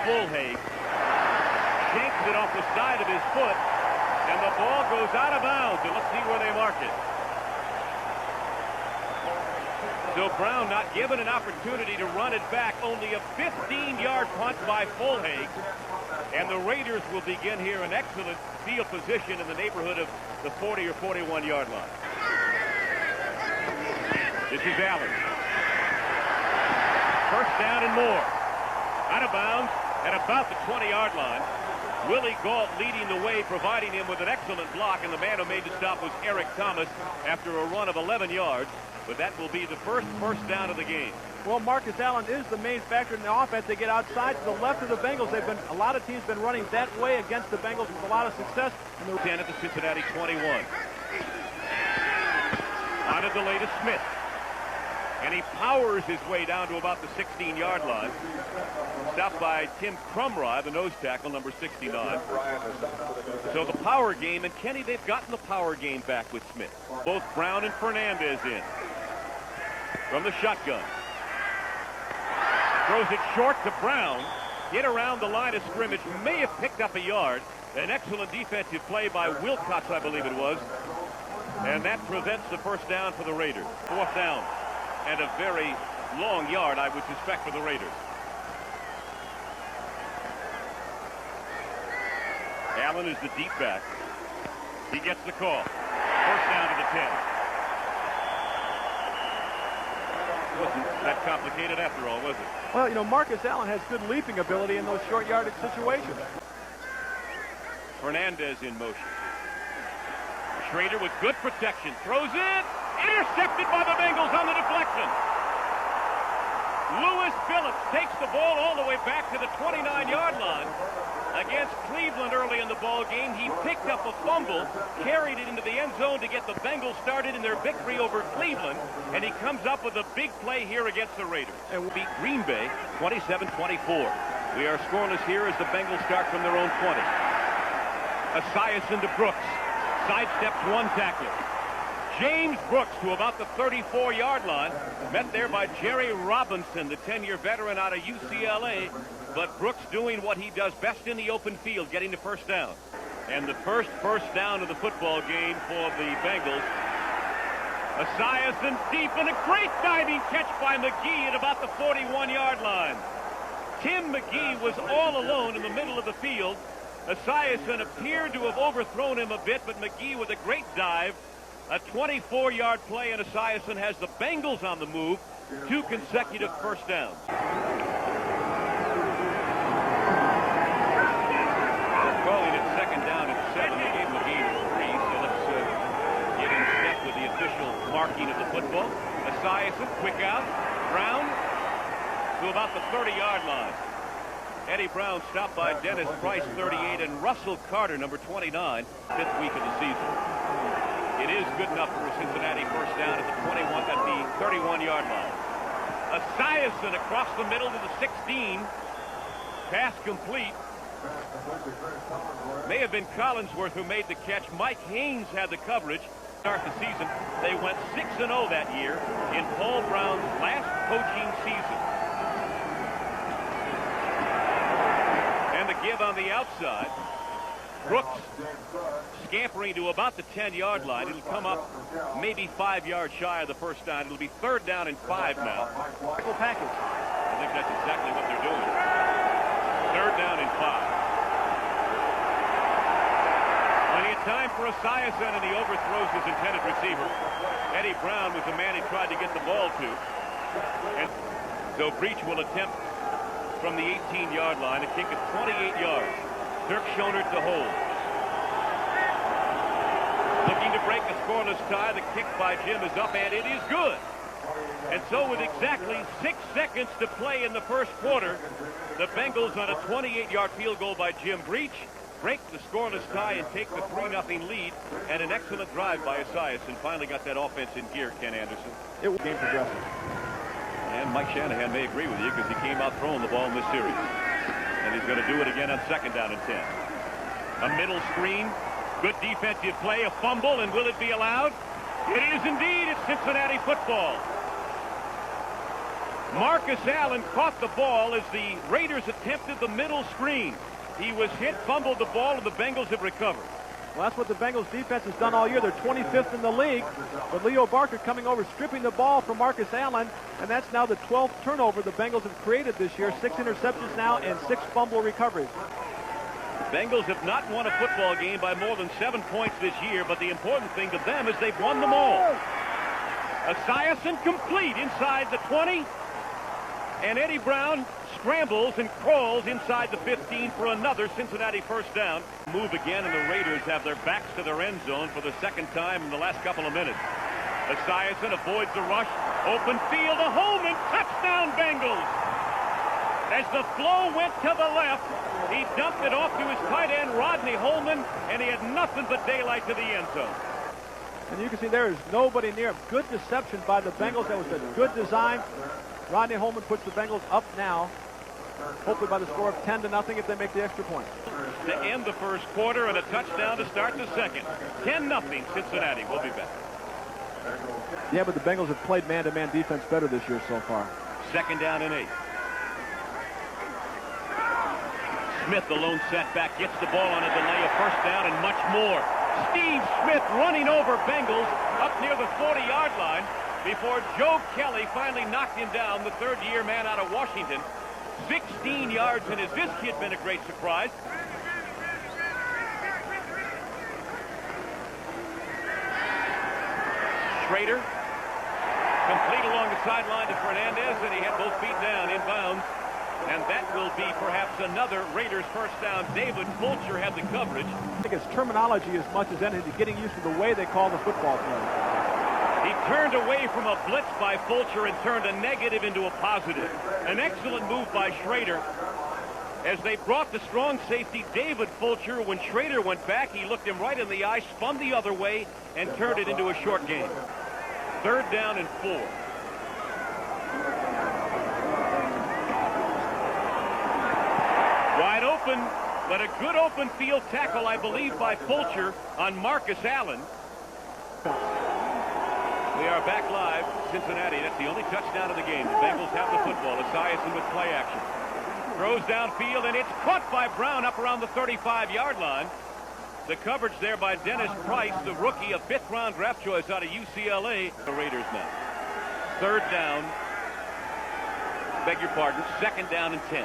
Fulhage. Shanks it off the side of his foot, and the ball goes out of bounds. And let's see where they mark it. So Brown not given an opportunity to run it back. Only a 15-yard punt by Fulhage. And the Raiders will begin here an excellent field position in the neighborhood of the 40 or 41-yard line. This is Allen. First down and more. Out of bounds at about the 20-yard line. Willie Gault leading the way, providing him with an excellent block, and the man who made the stop was Eric Thomas after a run of 11 yards. But that will be the first down of the game. Well, Marcus Allen is the main factor in the offense. They get outside to the left of the Bengals. A lot of teams been running that way against the Bengals with a lot of success. And the 10 at the Cincinnati 21. On a delay to Smith. And he powers his way down to about the 16-yard line. Stopped by Tim Crumry, the nose tackle, number 69. So the power game, and Kenny, they've gotten the power game back with Smith. Both Brown and Fernandez in. From the shotgun. Throws it short to Brown. Hit around the line of scrimmage. May have picked up a yard. An excellent defensive play by Wilcox, I believe it was. And that prevents the first down for the Raiders. Fourth down. And a very long yard, I would suspect, for the Raiders. Allen is the deep back. He gets the call. First down to the 10. Wasn't that complicated after all, was it? Well, you know, Marcus Allen has good leaping ability in those short yardage situations. Fernandez in motion. Schrader with good protection. Throws it. Intercepted by the Bengals on the deflection. Lewis Phillips takes the ball all the way back to the 29-yard line. Against Cleveland early in the ball game, he picked up a fumble, carried it into the end zone to get the Bengals started in their victory over Cleveland, and he comes up with a big play here against the Raiders. And will beat Green Bay 27-24. We are scoreless here as the Bengals start from their own 20. Esiason to Brooks. Sidesteps one tackler. James Brooks to about the 34-yard line. Met there by Jerry Robinson, the 10-year veteran out of UCLA. But Brooks doing what he does best in the open field, getting the first down. And the first down of the football game for the Bengals. Esiason deep, and a great diving catch by McGee at about the 41-yard line. Tim McGee was all alone in the middle of the field. Esiason appeared to have overthrown him a bit, but McGee with a great dive. A 24-yard play, and Esiason has the Bengals on the move. 2 consecutive first downs. They're calling it second down and 7. They gave McGee 3, so let's get in step with the official marking of the football. Esiason, quick out. Brown to about the 30-yard line. Eddie Brown stopped by Dennis Price, 38, and Russell Carter, number 29, 5th week of the season. It is good enough for a Cincinnati first down at the 31-yard line. Esiason across the middle to the 16. Pass complete. May have been Collinsworth who made the catch. Mike Haynes had the coverage. Start the season. They went 6-0 that year in Paul Brown's last coaching season. And the give on the outside. Brooks scampering to about the 10-yard line. It'll come up maybe 5 yards shy of the first down. It'll be 3rd down and 5 now. Package. I think that's exactly what they're doing. 3rd down and 5. Plenty of time for Esiason, and he overthrows his intended receiver. Eddie Brown was the man he tried to get the ball to. And so Breach will attempt from the 18-yard line a kick of 28 yards. Dirk Schoenert to hold. Looking to break the scoreless tie. The kick by Jim is up, and it is good. And so with exactly 6 seconds to play in the first quarter, the Bengals on a 28-yard field goal by Jim Breach break the scoreless tie and take the 3-0 lead, and an excellent drive by Esiason finally got that offense in gear, Ken Anderson. It was game progressive. And Mike Shanahan may agree with you because he came out throwing the ball in this series. And he's going to do it again on 2nd down and 10. A middle screen, good defensive play, a fumble, and will it be allowed? It is indeed. It's Cincinnati football. Marcus Allen caught the ball as the Raiders attempted the middle screen. He was hit, fumbled the ball, and the Bengals have recovered. Well, that's what the Bengals defense has done all year. They're 25th in the league. But Leo Barker coming over, stripping the ball from Marcus Allen, and that's now the 12th turnover the Bengals have created this year. 6 interceptions now and 6 fumble recoveries. The Bengals have not won a football game by more than 7 points this year, but the important thing to them is they've won them all. Esiason complete inside the 20, and Eddie Brown scrambles and crawls inside the 15 for another Cincinnati first down. Move again, and the Raiders have their backs to their end zone for the second time in the last couple of minutes. Esiason avoids the rush. Open field, a Holman, touchdown Bengals! As the flow went to the left, he dumped it off to his tight end, Rodney Holman, and he had nothing but daylight to the end zone. And you can see there is nobody near. Good deception by the Bengals. That was a good design. Rodney Holman puts the Bengals up now, hopefully by the score of 10-0 if they make the extra point. To end the first quarter and a touchdown to start the second. 10-0 Cincinnati. We'll be back. Yeah, but the Bengals have played man-to-man defense better this year so far. Second down and 8. Smith, the lone setback, gets the ball on a delay, a first down, and much more. Steve Smith running over Bengals up near the 40-yard line before Joe Kelly finally knocked him down, the third-year man out of Washington. 16 yards, and has this kid been a great surprise? Schrader, complete along the sideline to Fernandez, and he had both feet down inbounds. And that will be perhaps another Raiders first down. David Fulcher had the coverage. I think it's terminology as much as anything, getting used to the way they call the football play. He turned away from a blitz by Fulcher and turned a negative into a positive. An excellent move by Schrader as they brought the strong safety David Fulcher. When Schrader went back, he looked him right in the eye, spun the other way, and turned it into a short gain. Third down and 4. Wide open, but a good open field tackle, I believe, by Fulcher on Marcus Allen. We are back live, Cincinnati. That's the only touchdown of the game. The Bengals have the football. Esiason with play action. Throws downfield, and it's caught by Brown up around the 35-yard line. The coverage there by Dennis Price, the rookie, a 5th-round draft choice out of UCLA. The Raiders now. Third down. Beg your pardon. Second down and 10.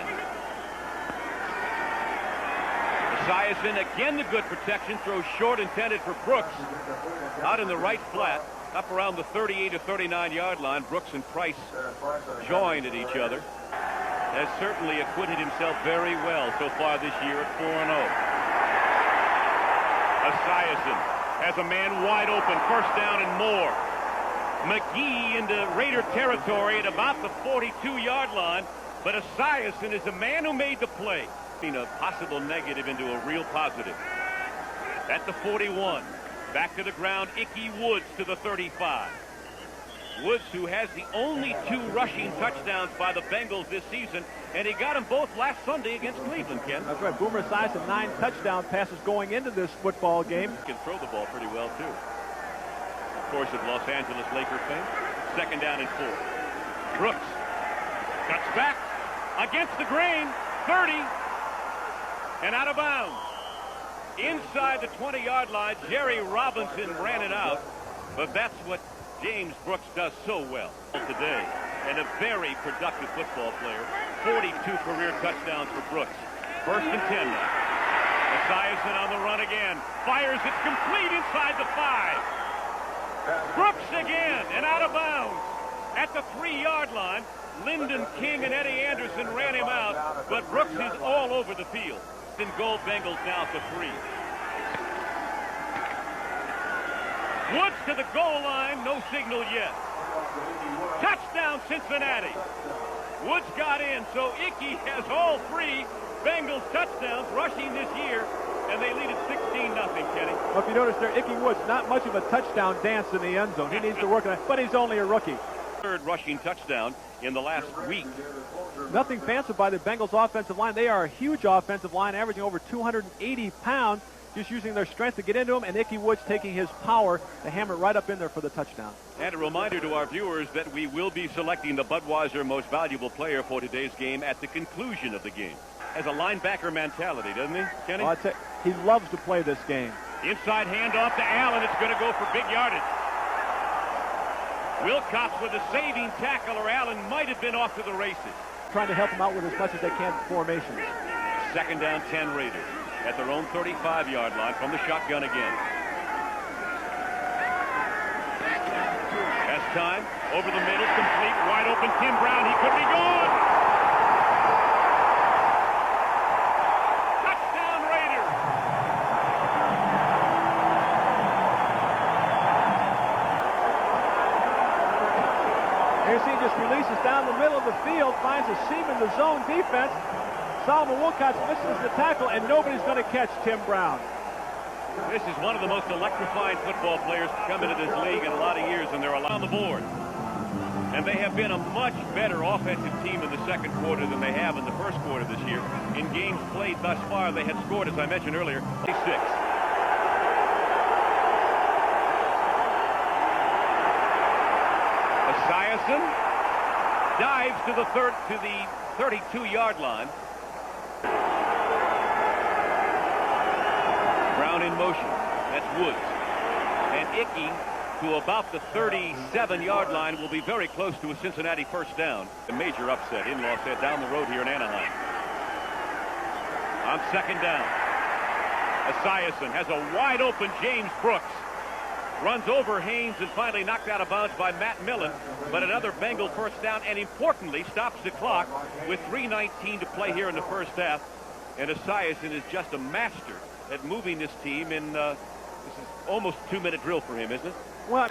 Esiason, again the good protection, throws short intended for Brooks. Out in the right flat, up around the 38 or 39-yard line. Brooks and Price joined at each other. Has certainly acquitted himself very well so far this year at 4-0. Esiason has a man wide open, first down and more. McGee into Raider territory at about the 42-yard line, but Esiason is the man who made the play. A possible negative into a real positive. At the 41, back to the ground, Ickey Woods to the 35. Woods, who has the only 2 rushing touchdowns by the Bengals this season, and he got them both last Sunday against Cleveland, Ken. That's right. Boomer Esiason, 9 touchdown passes going into this football game. He can throw the ball pretty well, too. Of course, of Los Angeles Lakers fame. Second down and 4. Brooks cuts back against the grain, 30. And out of bounds. Inside the 20-yard line, Jerry Robinson ran it out. But that's what James Brooks does so well today. And a very productive football player. 42 career touchdowns for Brooks. First and 10 now. Esiason on the run again. Fires it complete inside the 5. Brooks again and out of bounds. At the 3-yard line, Lyndon King and Eddie Anderson ran him out. But Brooks is all over the field. In goal, Bengals now to 3. Woods to the goal line, no signal yet. Touchdown, Cincinnati. Woods got in, so Ickey has all 3 Bengals touchdowns rushing this year, and they lead at 16-0, Kenny. Well, if you notice there, Ickey Woods, not much of a touchdown dance in the end zone. He needs to work on it, but he's only a rookie. Third rushing touchdown in the last week. Nothing fancy by the Bengals offensive line. They are a huge offensive line, averaging over 280 pounds. just using their strength to get into him, and Ickey Woods taking his power to hammer it right up in there for the touchdown. And a reminder to our viewers that we will be selecting the Budweiser Most Valuable Player for today's game at the conclusion of the game. Has a linebacker mentality, doesn't he, Kenny? Well, I'd say he loves to play this game. Inside handoff to Allen. It's going to go for big yardage. Wilcox with a saving tackle, or Allen might have been off to the races. Trying to help him out with as much as they can formations. Second down, 10 Raiders at their own 35-yard line from the shotgun again. Has time over the middle, complete, wide open. Tim Brown, he could be gone. Touchdown Raiders. Here's he just releases down the middle of the field, finds a seam in the zone defense. Solomon Wilcox misses the tackle, and nobody's going to catch Tim Brown. This is one of the most electrifying football players to come into this league in a lot of years, and they're on the board. And they have been a much better offensive team in the second quarter than they have in the first quarter this year. In games played thus far, they had scored, as I mentioned earlier, 26. Esiason dives to the 32-yard line. Brown in motion. That's Woods. And Ickey to about the 37-yard line will be very close to a Cincinnati first down. A major upset in Los Angeles, down the road here in Anaheim. On second down, Esiason has a wide open James Brooks. Runs over Haynes and finally knocked out of bounds by Matt Millen. But another Bengal first down, and importantly stops the clock with 3:19 to play here in the first half. And Esiason is just a master at moving this team in this is almost a 2-minute drill for him, isn't it? What?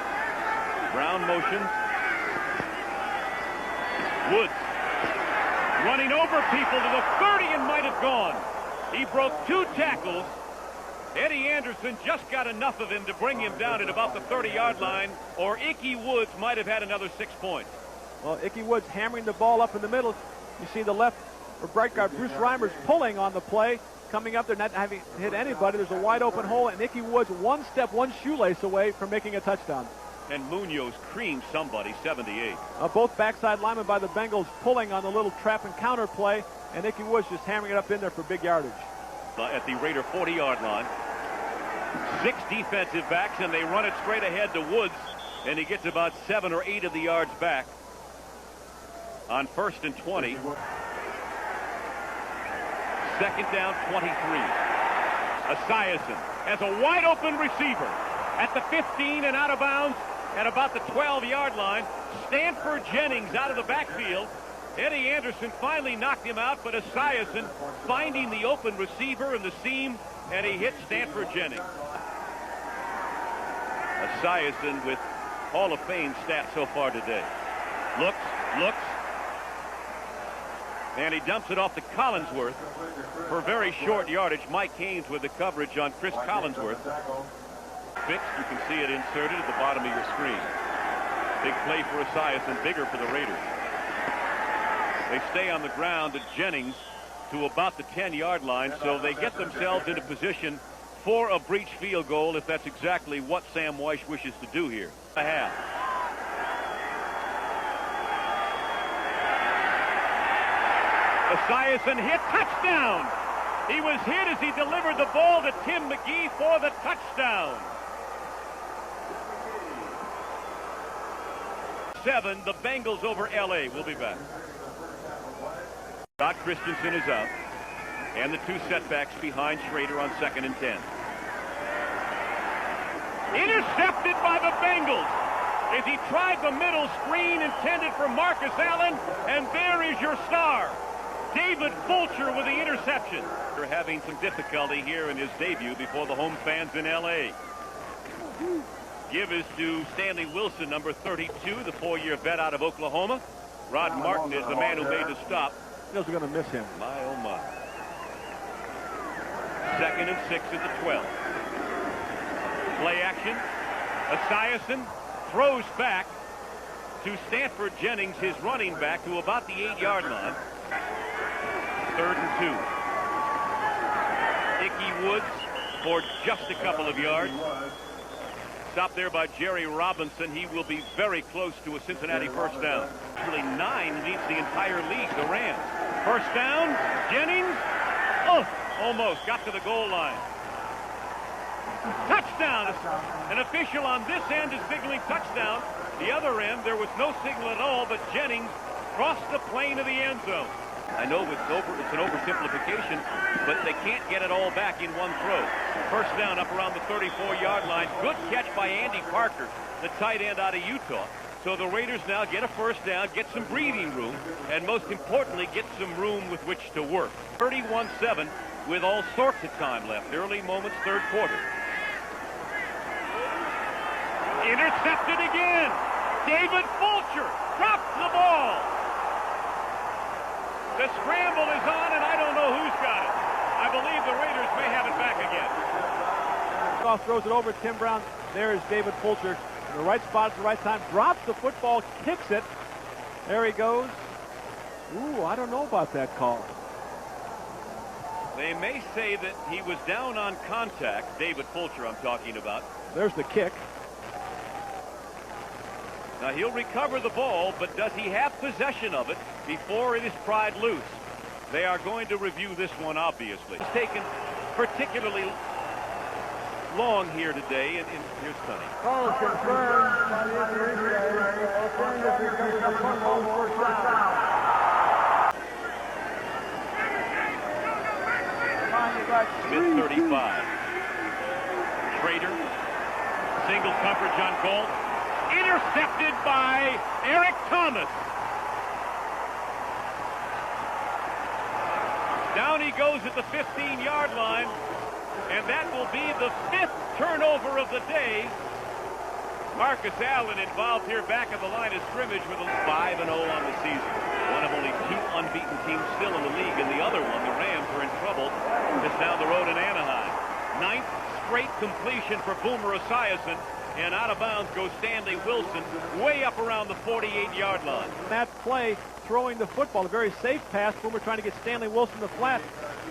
Brown motion. Woods running over people to the 30 and might have gone. He broke 2 tackles. Eddie Anderson just got enough of him to bring him down at about the 30-yard line, or Ickey Woods might have had another 6 points. Well, Ickey Woods hammering the ball up in the middle. You see the left or right guard Bruce Reimer's pulling on the play, coming up there, not having hit anybody. There's a wide open hole, and Ickey Woods one step, one shoelace away from making a touchdown. And Munoz creamed somebody, 78. Both backside linemen by the Bengals pulling on the little trap and counter play, and Ickey Woods just hammering it up in there for big yardage. At the Raider 40-yard line. 6 defensive backs, and they run it straight ahead to Woods, and he gets about 7 or 8 of the yards back on 1st and 20. Second down, 23. Esiason has a wide open receiver at the 15 and out of bounds at about the 12-yard line. Stanford Jennings out of the backfield. Eddie Anderson finally knocked him out, but Esiason finding the open receiver in the seam, and he hit Stanford Jennings. Esiason with Hall of Fame stats so far today. Looks, and he dumps it off to Collinsworth for very short yardage. Mike Haynes with the coverage on Chris Collinsworth. Fixed, you can see it inserted at the bottom of your screen. Big play for Esiason, bigger for the Raiders. They stay on the ground at Jennings to about the 10-yard line, so they get themselves into position for a breach field goal, if that's exactly what Sam Weish wishes to do here. A half. Esiason hit, touchdown! He was hit as he delivered the ball to Tim McGee for the touchdown. 7, the Bengals over L.A. We'll be back. Doc Christensen is out, and the 2 setbacks behind Schrader on 2nd and 10. Intercepted by the Bengals as he tried the middle screen intended for Marcus Allen, and there is your star, David Fulcher, with the interception. They're having some difficulty here in his debut before the home fans in L.A. Give is to Stanley Wilson, number 32, the 4-year vet out of Oklahoma. Rod Martin is the man who made the stop. They're going to miss him. My, oh, my. 2nd and 6 at the 12. Play action. Esiason throws back to Stanford Jennings, his running back, to about the 8-yard line. 3rd and 2. Ickey Woods for just a couple of yards. Stopped there by Jerry Robinson. He will be very close to a Cincinnati first down. Actually, 9 leads the entire league, the Rams. First down, Jennings. Oh, almost got to the goal line. Touchdown. An official on this end is signaling touchdown. The other end, there was no signal at all, but Jennings crossed the plane of the end zone. I know it's an oversimplification, but they can't get it all back in one throw. First down up around the 34-yard line. Good catch by Andy Parker, the tight end out of Utah. So the Raiders now get a first down, get some breathing room, and most importantly, get some room with which to work. 31-7 with all sorts of time left. Early moments, third quarter. Intercepted again. David Fulcher drops the ball. The scramble is on, and I don't know who's got it. I believe the Raiders may have it back again. Off throws it over Tim Brown. There is David Fulcher in the right spot at the right time. Drops the football, kicks it. There he goes. Ooh, I don't know about that call. They may say that he was down on contact. David Fulcher I'm talking about. There's the kick. Now he'll recover the ball, but does he have possession of it before it is pried loose? They are going to review this one, obviously. It's taken particularly long here today, and here's Sonny. Call is confirmed by the Smith 35. Trader. Single coverage on Galt. Intercepted by Eric Thomas. Down he goes at the 15-yard line, and that will be the 5th turnover of the day. Marcus Allen involved here back at the line of scrimmage with a 5-0 on the season. One of only 2 unbeaten teams still in the league, and the other one, the Rams, are in trouble just down the road in Anaheim. 9th straight completion for Boomer Esiason. And out of bounds goes Stanley Wilson, way up around the 48-yard line. That play, throwing the football, a very safe pass. Boomer trying to get Stanley Wilson the flat.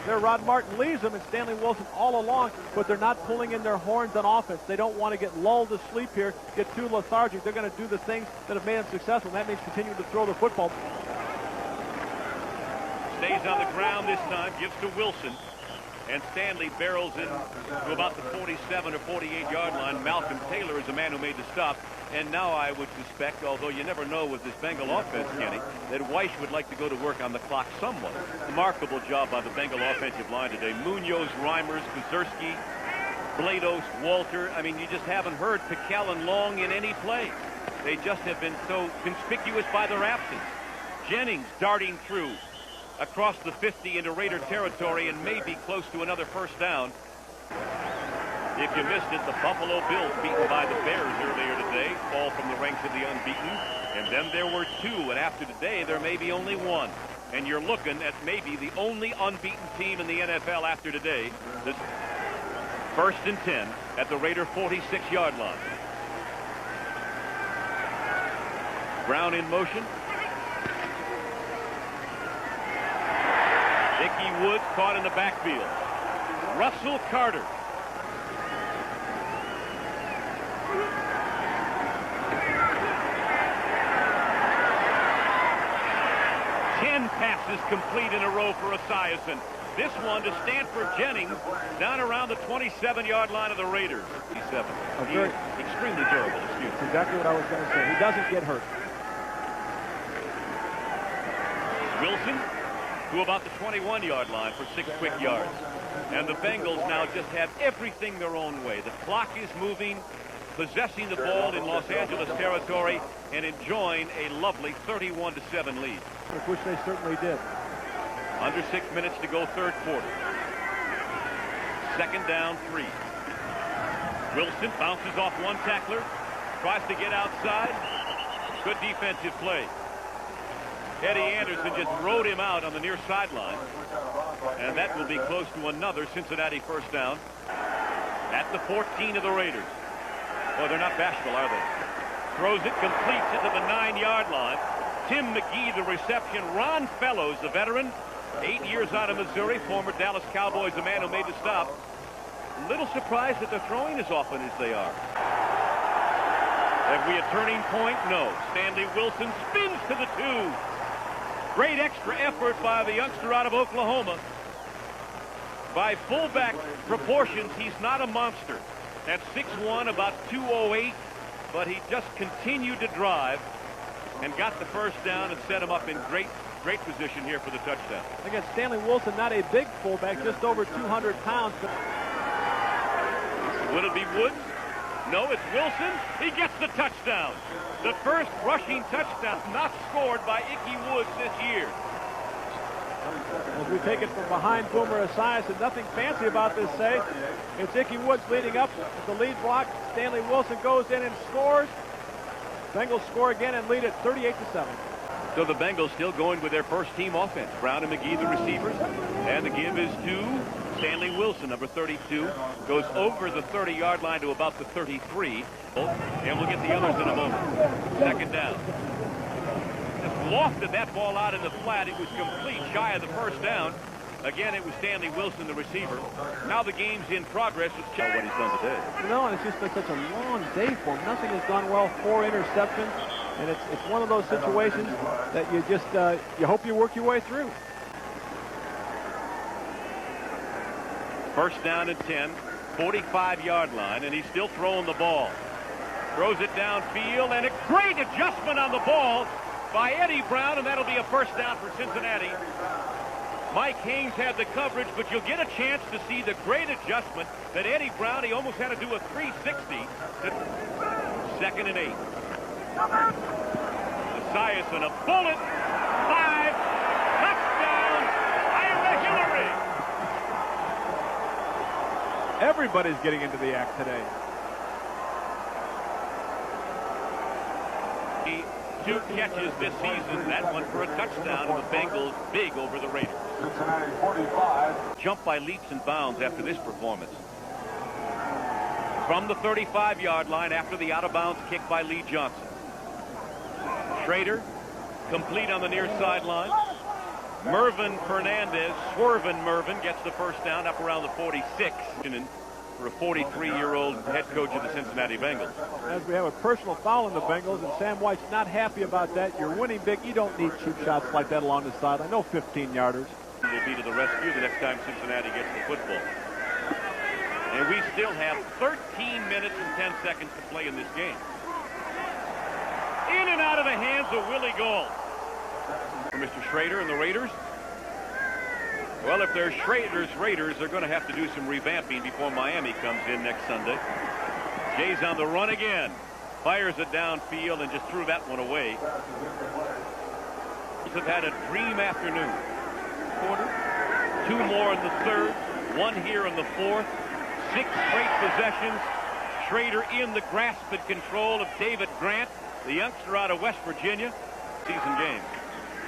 There, Rod Martin leaves him, and Stanley Wilson all along, but they're not pulling in their horns on offense. They don't want to get lulled to sleep here, get too lethargic. They're going to do the things that have made them successful, and that means continuing to throw the football. Stays on the ground this time, gives to Wilson. And Stanley barrels in to about the 47 or 48-yard line. Malcolm Taylor is the man who made the stop. And now I would suspect, although you never know with this Bengal offense, Kenny, that Weiss would like to go to work on the clock somewhat. Remarkable job by the Bengal offensive line today. Munoz, Reimers, Kuzerski, Blados, Walter. I mean, you just haven't heard Pickell and Long in any play. They just have been so conspicuous by their absence. Jennings darting through across the 50 into Raider territory and maybe close to another first down. If you missed it, the Buffalo Bills beaten by the Bears earlier today fall from the ranks of the unbeaten. And then there were 2, and after today there may be only 1. And you're looking at maybe the only unbeaten team in the NFL after today. This 1st and 10 at the Raider 46-yard line. Brown in motion. Dickie Woods caught in the backfield. Russell Carter. Passes complete in a row for Esiason. This one to Stanford Jennings down around the 27-yard line of the Raiders. 27. Extremely durable, excuse me. That's exactly what I was going to say. He doesn't get hurt. Wilson to about the 21-yard line for 6 quick yards. And the Bengals now just have everything their own way. The clock is moving, possessing the ball in Los Angeles territory, and enjoying a lovely 31-7 lead. Which they certainly did. Under 6 minutes to go, third quarter. 2nd down, 3. Wilson bounces off one tackler, tries to get outside. Good defensive play. Eddie Anderson just rode him out on the near sideline. And that will be close to another Cincinnati first down at the 14 of the Raiders. Oh, they're not bashful, are they? Throws it, completes it to the 9-yard line. Tim McGee, the reception. Ron Fellows, the veteran, 8 years out of Missouri, former Dallas Cowboys, the man who made the stop. A little surprised that they're throwing as often as they are. Have we a turning point? No. Stanley Wilson spins to the 2. Great extra effort by the youngster out of Oklahoma. By fullback proportions, he's not a monster. At 6'1", about 208, but he just continued to drive and got the first down and set him up in great position here for the touchdown. Again, Stanley Wilson, not a big fullback, just over 200 pounds. But will it be Woods? No, it's Wilson. He gets the touchdown. The first rushing touchdown not scored by Ickey Woods this year. As we take it from behind Boomer Esiason, nothing fancy about this, say. It's Ickey Woods leading up at the lead block. Stanley Wilson goes in and scores. Bengals score again and lead at 38-7. So the Bengals still going with their first team offense. Brown and McGee, the receivers. And the give is to Stanley Wilson, number 32. Goes over the 30-yard line to about the 33. And we'll get the others in a moment. Second down. Just lofted that ball out in the flat. It was complete, shy of the first down. Again, it was Stanley Wilson, the receiver. Now the game's in progress. Let's check what he's done today. No, and it's just been such a long day for him. Nothing has gone well. 4 interceptions. And it's one of those situations that you just you hope you work your way through. First down and 10, 45-yard line, and he's still throwing the ball. Throws it downfield, and a great adjustment on the ball by Eddie Brown, and that'll be a first down for Cincinnati. Mike Haynes had the coverage, but you'll get a chance to see the great adjustment that Eddie Brown, he almost had to do a 360. Second and 8. Esiason, a bullet, 5, touchdown, Ira Hillary. Everybody's getting into the act today. 2 catches this season, that one for a touchdown, and the Bengals big over the Raiders. Cincinnati 45. Jump by leaps and bounds after this performance. From the 35-yard line after the out-of-bounds kick by Lee Johnson. Schrader, complete on the near sideline. Mervin Fernandez, swerving Mervin, gets the first down up around the 46. For a 43-year-old head coach of the Cincinnati Bengals. As we have a personal foul in the Bengals, and Sam White's not happy about that. You're winning big. You don't need cheap shots like that along the sideline. No 15-yarders. Will be to the rescue the next time Cincinnati gets the football. And we still have 13 minutes and 10 seconds to play in this game. In and out of the hands of Willie Gault. For Mr. Schrader and the Raiders. Well, if they're Schrader's Raiders, they're going to have to do some revamping before Miami comes in next Sunday. Jay's on the run again. Fires it downfield and just threw that one away. Have had a dream afternoon. Quarter. 2 more in the third. 1 here in the fourth. 6 straight possessions. Schrader in the grasp and control of David Grant, the youngster out of West Virginia. Season game.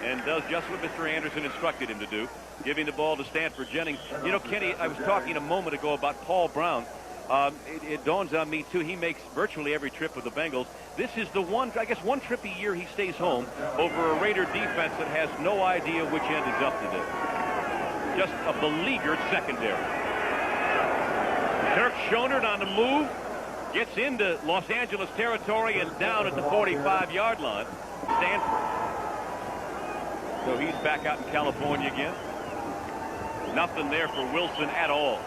And does just what Mr. Anderson instructed him to do, giving the ball to Stanford Jennings. You know, Kenny, I was talking a moment ago about Paul Brown. It dawns on me, too, he makes virtually every trip with the Bengals. This is the one trip a year he stays home over a Raider defense that has no idea which end is up today. Just a beleaguered secondary. Dirk Schoenert on the move, gets into Los Angeles territory and down at the 45-yard line. Stanford. So he's back out in California again. Nothing there for Wilson at all.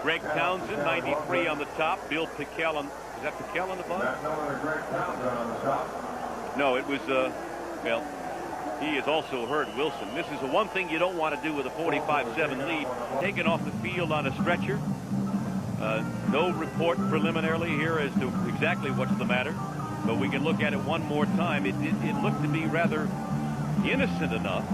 Greg Townsend, 93 on the top. Bill Pickell on, is that Pickell on the bottom? No, it was, well, he has also heard Wilson. This is the one thing you don't want to do with a 45-7 lead. Taken off the field on a stretcher. No report preliminarily here as to exactly what's the matter. But we can look at it one more time. It looked to be rather innocent enough.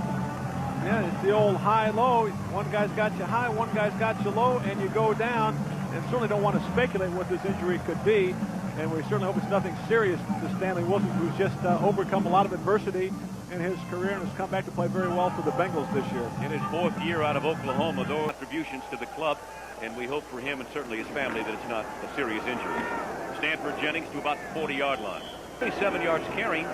Yeah, it's the old high-low. One guy's got you high, one guy's got you low, and you go down. And certainly don't want to speculate what this injury could be. And we certainly hope it's nothing serious to Stanley Wilson, who's just overcome a lot of adversity in his career and has come back to play very well for the Bengals this year. In his 4th year out of Oklahoma, those contributions to the club, and we hope for him and certainly his family that it's not a serious injury. Stanford Jennings to about the 40-yard line. 27 yards carrying,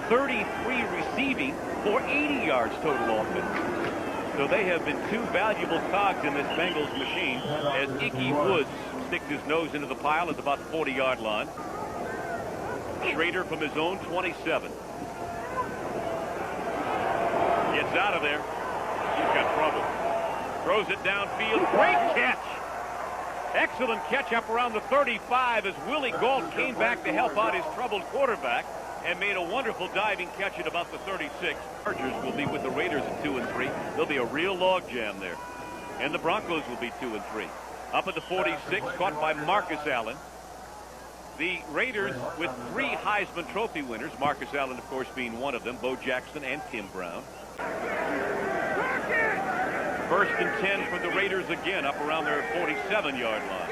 33 receiving for 80 yards total offense. So they have been two valuable cogs in this Bengals machine as Ickey Woods sticks his nose into the pile at about the 40-yard line. Schrader from his own 27. Gets out of there. He's got trouble. Throws it downfield. Great catch. Excellent catch up around the 35 as Willie Gault came back to help out his troubled quarterback and made a wonderful diving catch at about the 36. Chargers will be with the Raiders at 2 and 3. There'll be a real log jam there. And the Broncos will be 2 and 3. Up at the 46, caught by Marcus Allen. The Raiders with 3 Heisman Trophy winners, Marcus Allen, of course, being one of them, Bo Jackson and Tim Brown. 1st and 10 for the Raiders again, up around their 47-yard line.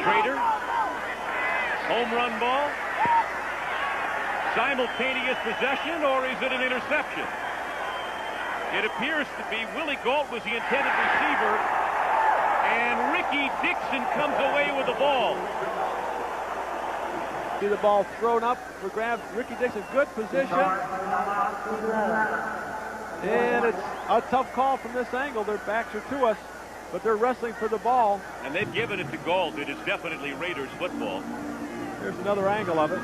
Schrader, home run ball. Simultaneous possession, or is it an interception? It appears to be. Willie Gault was the intended receiver, and Ricky Dixon comes away with the ball. See the ball thrown up for grabs. Ricky Dixon, good position. And it's a tough call from this angle. Their backs are to us, but they're wrestling for the ball. And they've given it to Gault. It is definitely Raiders football. Here's another angle of it.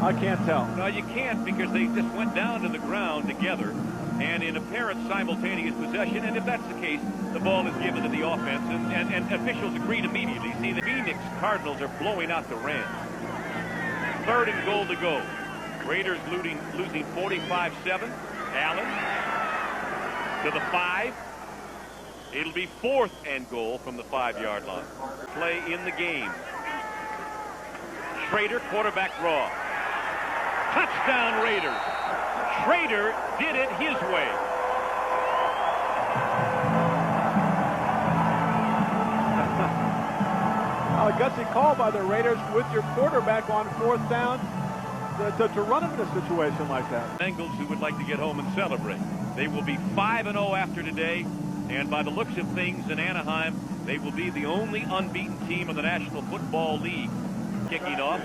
I can't tell. No, you can't, because they just went down to the ground together and in apparent simultaneous possession. And if that's the case, the ball is given to the offense, and officials agreed immediately. See, the Phoenix Cardinals are blowing out the Rams. 3rd and goal to go. Raiders losing 45-7. Allen to the 5. It'll be 4th and goal from the 5-yard line. Play in the game. Schrader, quarterback draw. Touchdown Raiders. Schrader did it his way. A gutsy call by the Raiders with your quarterback on 4th down to run him in a situation like that. Bengals who would like to get home and celebrate. They will be 5-0 after today, and by the looks of things in Anaheim, they will be the only unbeaten team in the National Football League. Kicking off,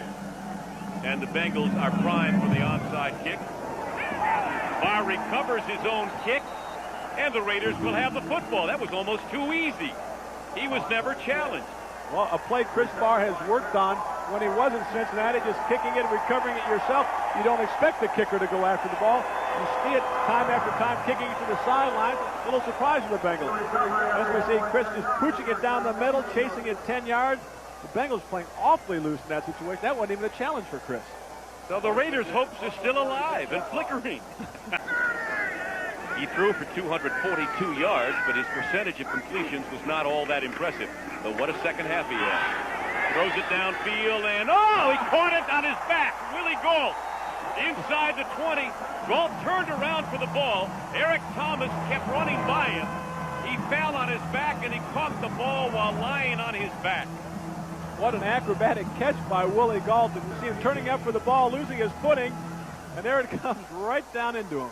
and the Bengals are primed for the onside kick. Barr recovers his own kick, and the Raiders will have the football. That was almost too easy. He was never challenged. Well, a play Chris Barr has worked on when he was in Cincinnati, just kicking it, recovering it yourself. You don't expect the kicker to go after the ball. You see it time after time, kicking it to the sidelines. A little surprise for the Bengals. As we see, Chris just pushing it down the middle, chasing it 10 yards. The Bengals playing awfully loose in that situation. That wasn't even a challenge for Chris. So the Raiders' hopes are still alive and flickering. He threw for 242 yards, but his percentage of completions was not all that impressive. But what a second half he had. Throws it downfield, and he caught it on his back. Willie Gault inside the 20. Gault turned around for the ball. Eric Thomas kept running by him. He fell on his back, and he caught the ball while lying on his back. What an acrobatic catch by Willie Gault. And you see him turning up for the ball, losing his footing, and there it comes right down into him.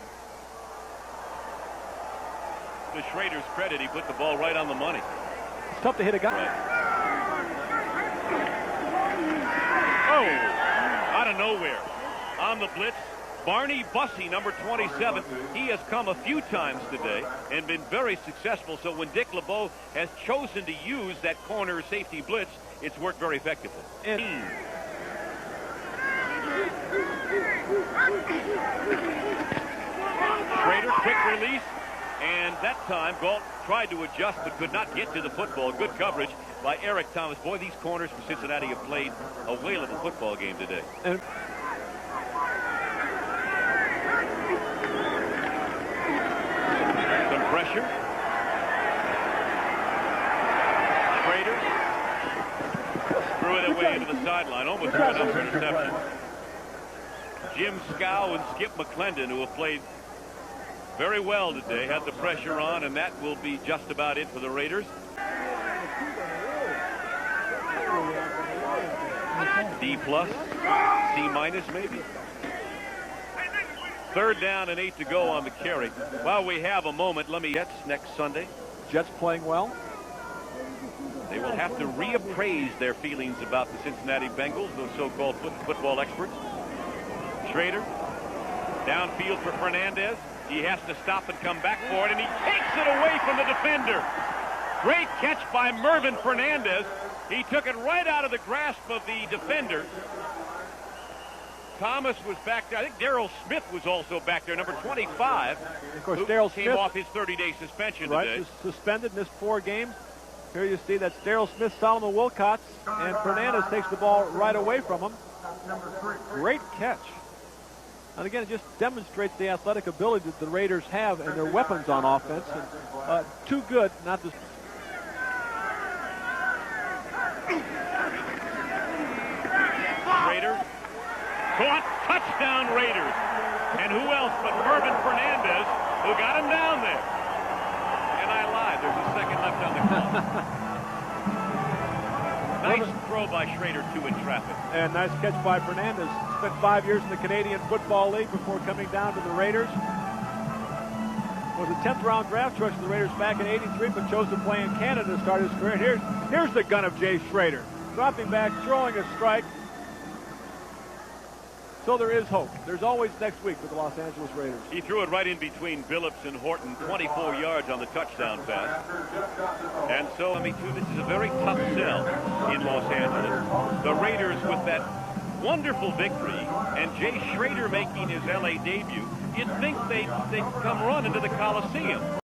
To Schrader's credit, he put the ball right on the money. It's tough to hit a guy. Right. Out of nowhere. On the blitz, Barney Bussey, number 27. He has come a few times today and been very successful. So when Dick LeBeau has chosen to use that corner safety blitz, it's worked very effectively. Schrader, quick release. And that time, Gault tried to adjust but could not get to the football. Good coverage by Eric Thomas. Boy, these corners for Cincinnati have played a whale of a football game today. And some pressure. Schrader threw it away into the sideline. Almost threw it up for interception. Jim Scow and Skip McClendon, who have played very well today, had the pressure on, and that will be just about it for the Raiders. D+, C- maybe. 3rd down and 8 to go on the carry. While we have a moment, let me Jets next Sunday. Jets playing well. They will have to reappraise their feelings about the Cincinnati Bengals, those so-called football experts. Schrader, downfield for Fernandez. He has to stop and come back for it, and he takes it away from the defender. Great catch by Mervin Fernandez. He took it right out of the grasp of the defender. Thomas was back there. I think Darrell Smith was also back there, number 25. Of course, Darrell Smith came off his 30-day suspension today. Right, suspended, missed 4 games. Here you see that's Darrell Smith, Solomon Wilcots, and Fernandez takes the ball right away from him. Great catch. And again, it just demonstrates the athletic ability that the Raiders have and their weapons on offense. And, too good not to... Raiders caught, touchdown Raiders. And who else but Mervin Fernandez, who got him down there. And I lied, there's a second left on the clock. Nice throw by Schrader, 2 in traffic. And nice catch by Fernandez. Spent 5 years in the Canadian Football League before coming down to the Raiders. Was a 10th round draft choice for the Raiders back in '83, but chose to play in Canada to start his career. Here's the gun of Jay Schrader. Dropping back, throwing a strike. So there is hope. There's always next week with the Los Angeles Raiders. He threw it right in between Billups and Horton, 24 yards on the touchdown pass. And so, too, this is a very tough sell in Los Angeles. The Raiders with that wonderful victory and Jay Schrader making his LA debut, you'd think they'd come run into the Coliseum.